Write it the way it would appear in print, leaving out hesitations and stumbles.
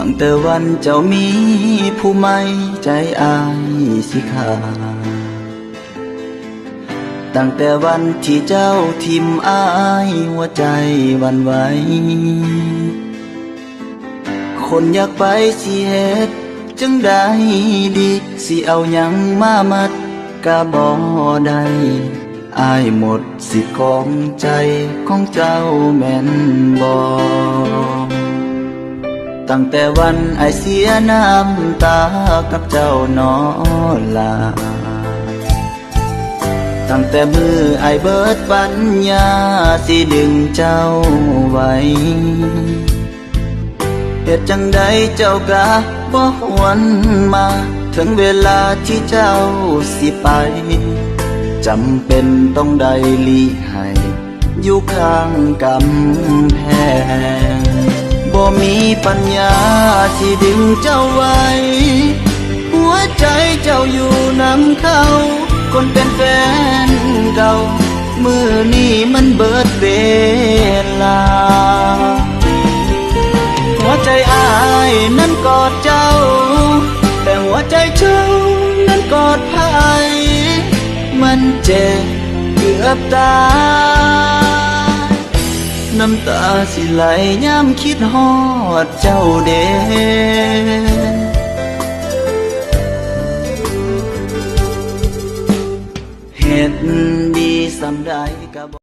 ตั้งแต่วันเจ้ามีผู้ใหม่ใจอายสิขาดตั้งแต่วันที่เจ้าทิมอายหัวใจหวั่นไหวคนอยากไปสิเฮ็ดจังได้ดีสิเอาหยังมามัดกะบ่ได้อายหมดสิทธิ์ของใจของเจ้าแม่นบ่ตั้งแต่วันอายเสียน้ำตากับเจ้าน้อลาตั้งแต่มืออายเบิดปัญญาสิดึงเจ้าไว้เหตุจังใดเจ้ากะบ่หวนมาถึงเวลาที่เจ้าสิไปจำเป็นต้องได้ลีให้อยู่ข้างกำแพงบ่มีปัญญาสิดึงเจ้าไว้หัวใจเจ้าอยู่นำเขาคนเป็นแฟนเก่ามือนี้มันเบิดเวลาหัวใจอายนั้นกอดเจ้าแต่หัวใจเจ้านั้นกอดไผมันเจ็บเกือบตายน้ำตาสิไหลย้ำคิดฮอดเจ้าเด้เฮ็ดดีสำใดก็บ่